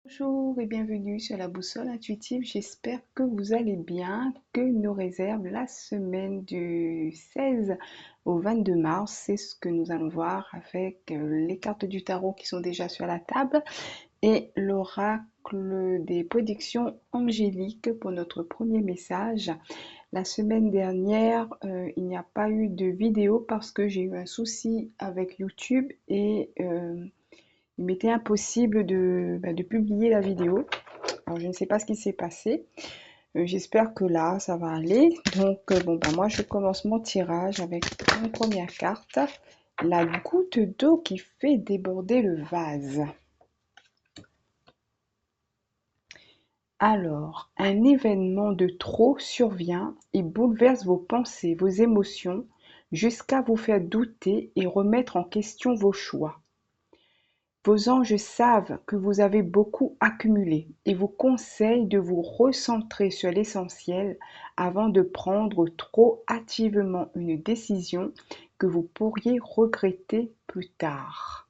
Bonjour et bienvenue sur la boussole intuitive. J'espère que vous allez bien, que nos réserves la semaine du 16 au 22 mars, c'est ce que nous allons voir avec les cartes du tarot qui sont déjà sur la table et l'oracle des prédictions angéliques pour notre premier message. La semaine dernière, il n'y a pas eu de vidéo parce que j'ai eu un souci avec YouTube et il m'était impossible de publier la vidéo. Alors, je ne sais pas ce qui s'est passé. J'espère que là, ça va aller. Donc, moi, je commence mon tirage avec une première carte. La goutte d'eau qui fait déborder le vase. Alors, un événement de trop survient et bouleverse vos pensées, vos émotions, jusqu'à vous faire douter et remettre en question vos choix. Vos anges savent que vous avez beaucoup accumulé et vous conseillent de vous recentrer sur l'essentiel avant de prendre trop hâtivement une décision que vous pourriez regretter plus tard.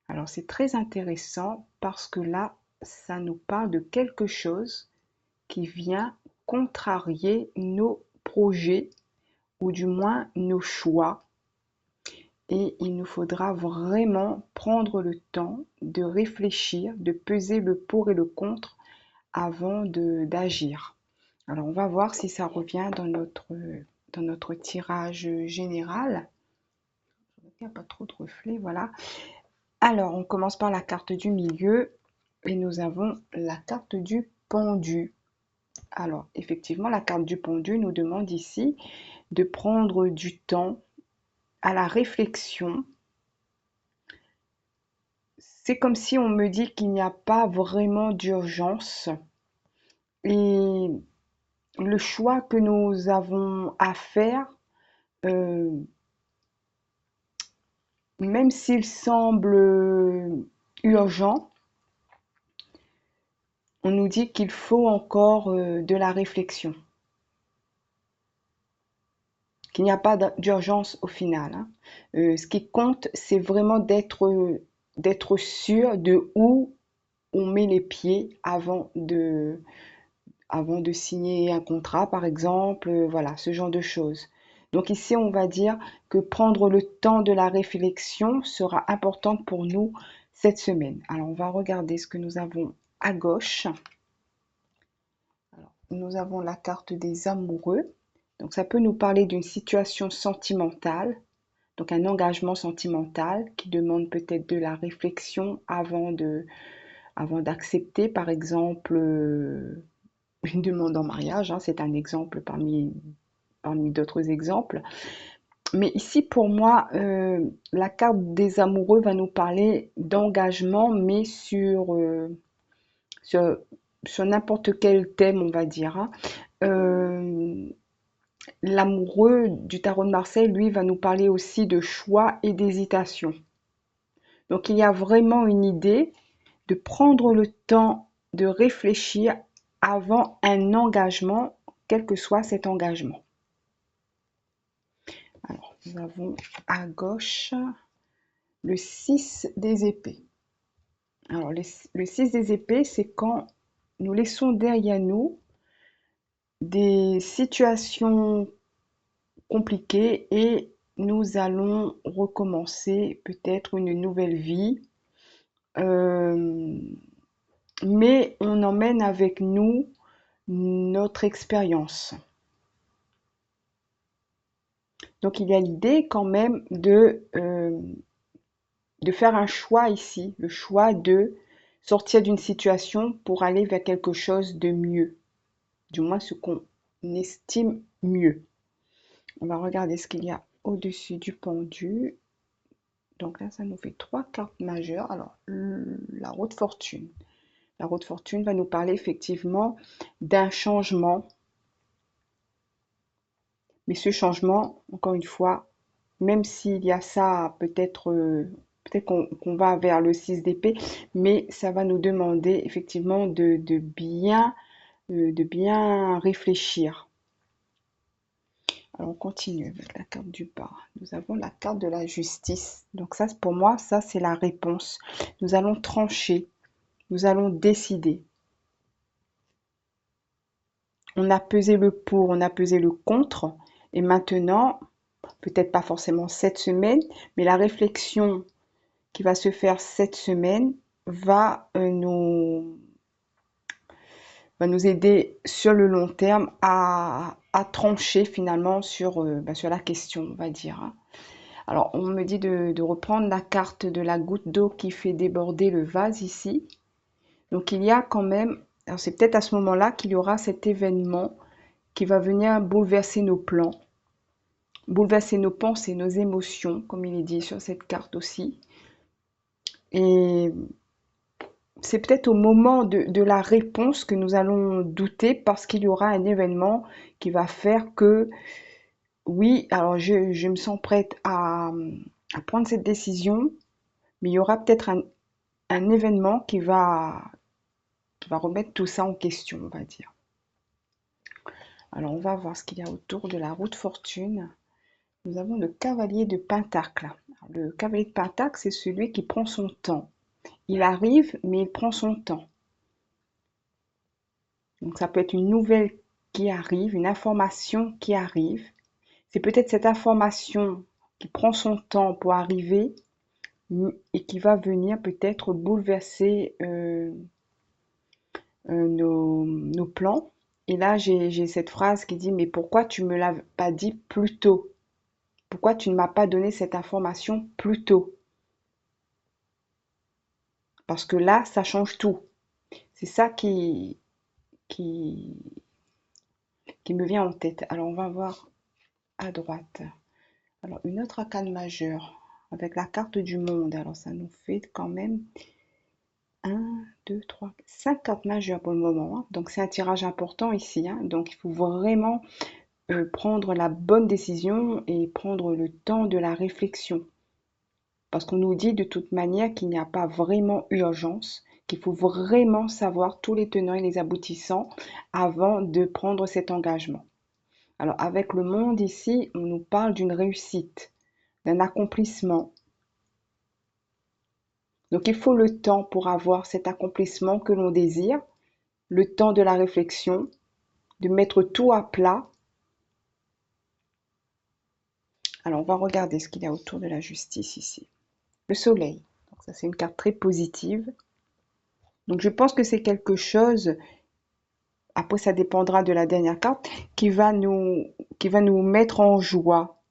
Alors c'est très intéressant parce que là, ça nous parle de quelque chose qui vient contrarier nos projets ou du moins nos choix. Et il nous faudra vraiment prendre le temps de réfléchir, de peser le pour et le contre avant d'agir. Alors on va voir si ça revient dans notre tirage général. Il n'y a pas trop de reflets, voilà. Alors on commence par la carte du milieu et nous avons la carte du pendu. Alors effectivement, la carte du pendu nous demande ici de prendre du temps à la réflexion. C'est comme si on me dit qu'il n'y a pas vraiment d'urgence et le choix que nous avons à faire, euh, même s'il semble urgent, on nous dit qu'il faut encore de la réflexion, qu'il n'y a pas d'urgence au final, hein. Ce qui compte, c'est vraiment d'être sûr de où on met les pieds avant de signer un contrat, par exemple, voilà, ce genre de choses. Donc ici, on va dire que prendre le temps de la réflexion sera important pour nous cette semaine. Alors, on va regarder ce que nous avons à gauche. Alors, nous avons la carte des amoureux. Donc, ça peut nous parler d'une situation sentimentale, donc un engagement sentimental qui demande peut-être de la réflexion avant d'accepter, par exemple, une demande en mariage, hein, c'est un exemple parmi d'autres exemples. Mais ici, pour moi, la carte des amoureux va nous parler d'engagement, mais sur, sur n'importe quel thème, on va dire, hein. Euh, L'amoureux du tarot de Marseille, lui, va nous parler aussi de choix et d'hésitation. Donc, il y a vraiment une idée de prendre le temps de réfléchir avant un engagement, quel que soit cet engagement. Alors, nous avons à gauche le 6 des épées. Alors, le 6 des épées, c'est quand nous laissons derrière nous des situations compliquées et nous allons recommencer peut-être une nouvelle vie. Euh, mais on emmène avec nous notre expérience. Donc il y a l'idée quand même de faire un choix ici, le choix de sortir d'une situation pour aller vers quelque chose de mieux, du moins ce qu'on estime mieux. On va regarder ce qu'il y a au-dessus du pendu. Donc là, ça nous fait trois cartes majeures. Alors, la roue de fortune. La roue de fortune va nous parler effectivement d'un changement. Mais ce changement, encore une fois, même s'il y a ça, peut-être qu'on va vers le 6 d'épée, mais ça va nous demander effectivement de bien réfléchir. Alors on continue avec la carte du bas. Nous avons la carte de la justice. Donc ça, pour moi, ça c'est la réponse. Nous allons trancher. Nous allons décider. On a pesé le pour, on a pesé le contre. Et maintenant, peut-être pas forcément cette semaine, mais la réflexion qui va se faire cette semaine va nous aider sur le long terme à trancher finalement sur la question, on va dire, hein. Alors, on me dit de reprendre la carte de la goutte d'eau qui fait déborder le vase ici. Donc, il y a quand même, alors c'est peut-être à ce moment-là qu'il y aura cet événement qui va venir bouleverser nos plans, bouleverser nos pensées, nos émotions, comme il est dit sur cette carte aussi. Et c'est peut-être au moment de la réponse que nous allons douter parce qu'il y aura un événement qui va faire que, oui, alors je me sens prête à prendre cette décision, mais il y aura peut-être un événement qui va remettre tout ça en question, on va dire. Alors, on va voir ce qu'il y a autour de la roue de fortune. Nous avons le cavalier de Pentacle. Alors, le cavalier de Pentacle, c'est celui qui prend son temps. Il arrive, mais il prend son temps. Donc, ça peut être une nouvelle qui arrive, une information qui arrive. C'est peut-être cette information qui prend son temps pour arriver et qui va venir peut-être bouleverser nos plans. Et là, j'ai cette phrase qui dit, mais pourquoi tu me l'as pas dit plus tôt? Pourquoi tu ne m'as pas donné cette information plus tôt? Parce que là, ça change tout. C'est ça qui, qui me vient en tête. Alors, on va voir à droite. Alors, une autre arcane majeure avec la carte du monde. Alors, ça nous fait quand même 1, 2, 3, 5 cartes majeures pour le moment, hein. Donc, c'est un tirage important ici, hein. Donc, il faut vraiment prendre la bonne décision et prendre le temps de la réflexion. Parce qu'on nous dit de toute manière qu'il n'y a pas vraiment urgence, qu'il faut vraiment savoir tous les tenants et les aboutissants avant de prendre cet engagement. Alors avec le monde ici, on nous parle d'une réussite, d'un accomplissement. Donc il faut le temps pour avoir cet accomplissement que l'on désire, le temps de la réflexion, de mettre tout à plat. Alors on va regarder ce qu'il y a autour de la justice ici. Le soleil, donc ça c'est une carte très positive. Donc je pense que c'est quelque chose, après ça dépendra de la dernière carte, qui va nous mettre en joie.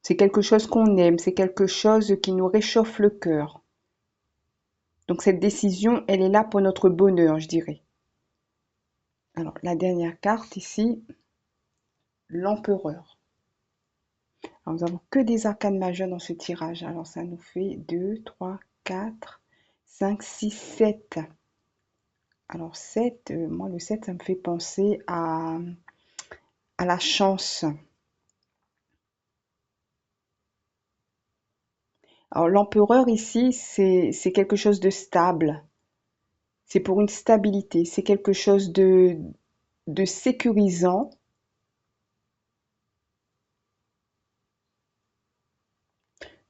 C'est quelque chose qu'on aime, c'est quelque chose qui nous réchauffe le cœur. Donc cette décision, elle est là pour notre bonheur, je dirais. Alors la dernière carte ici, l'empereur. Alors, nous avons que des arcanes majeures dans ce tirage. Alors ça nous fait 2, 3, 4, 5, 6, 7. Alors 7, moi le 7, ça me fait penser à la chance. Alors l'empereur ici, c'est quelque chose de stable. C'est pour une stabilité. C'est quelque chose de sécurisant.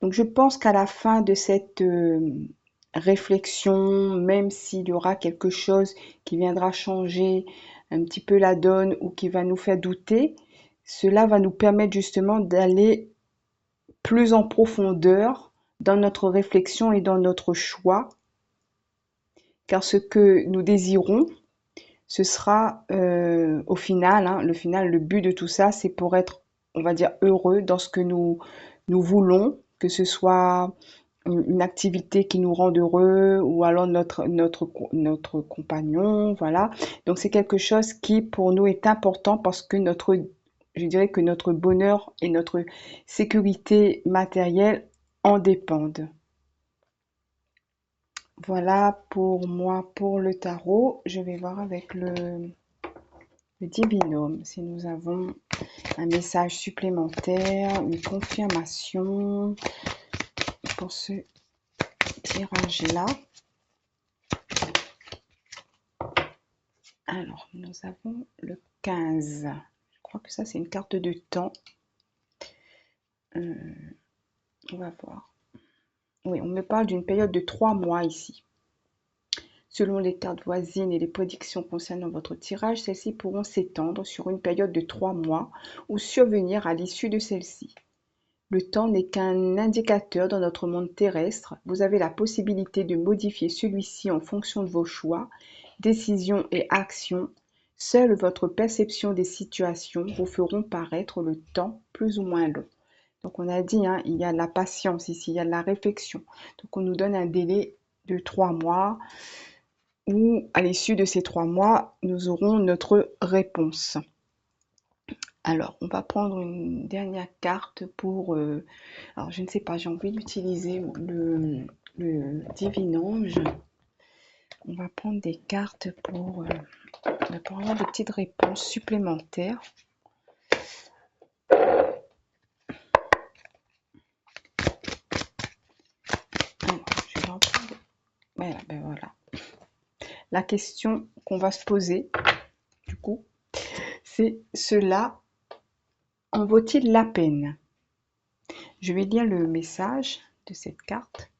Donc je pense qu'à la fin de cette réflexion, même s'il y aura quelque chose qui viendra changer un petit peu la donne ou qui va nous faire douter, cela va nous permettre justement d'aller plus en profondeur dans notre réflexion et dans notre choix, car ce que nous désirons, ce sera au final, hein, le but de tout ça, c'est pour être, on va dire, heureux dans ce que nous voulons, que ce soit une activité qui nous rend heureux ou alors notre compagnon, voilà. Donc c'est quelque chose qui pour nous est important parce que je dirais que notre bonheur et notre sécurité matérielle en dépendent. Voilà pour moi pour le tarot. Je vais voir avec le divinome si nous avons un message supplémentaire, une confirmation pour ce tirage-là. Alors, nous avons le 15. Je crois que ça, c'est une carte de temps. On va voir. Oui, on me parle d'une période de 3 mois ici. Selon les cartes voisines et les prédictions concernant votre tirage, celles-ci pourront s'étendre sur une période de 3 mois ou survenir à l'issue de celle-ci. Le temps n'est qu'un indicateur dans notre monde terrestre. Vous avez la possibilité de modifier celui-ci en fonction de vos choix, décisions et actions. Seule votre perception des situations vous feront paraître le temps plus ou moins long. Donc on a dit, hein, il y a de la patience ici, il y a de la réflexion. Donc on nous donne un délai de 3 mois où à l'issue de ces 3 mois, nous aurons notre réponse. Alors, on va prendre une dernière carte pour... alors, je ne sais pas, j'ai envie d'utiliser le Divinange. On va prendre des cartes pour avoir des petites réponses supplémentaires. Alors, je vais en prendre... Voilà, ben voilà. La question qu'on va se poser, du coup, c'est cela en vaut-il la peine? Je vais lire le message de cette carte.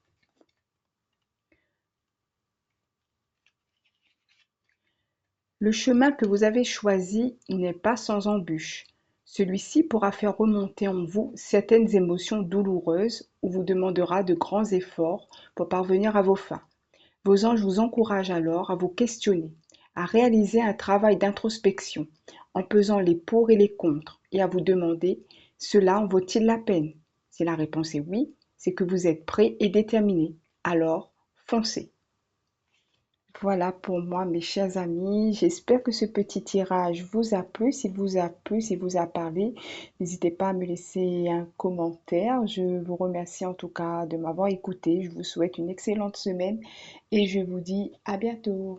Le chemin que vous avez choisi n'est pas sans embûches. Celui-ci pourra faire remonter en vous certaines émotions douloureuses ou vous demandera de grands efforts pour parvenir à vos fins. Vos anges vous encouragent alors à vous questionner, à réaliser un travail d'introspection en pesant les pour et les contre et à vous demander: cela en vaut-il la peine? Si la réponse est oui, c'est que vous êtes prêt et déterminé. Alors, foncez. Voilà pour moi, mes chers amis. J'espère que ce petit tirage vous a plu. S'il vous a plu, s'il vous a parlé, n'hésitez pas à me laisser un commentaire. Je vous remercie en tout cas de m'avoir écouté. Je vous souhaite une excellente semaine et je vous dis à bientôt.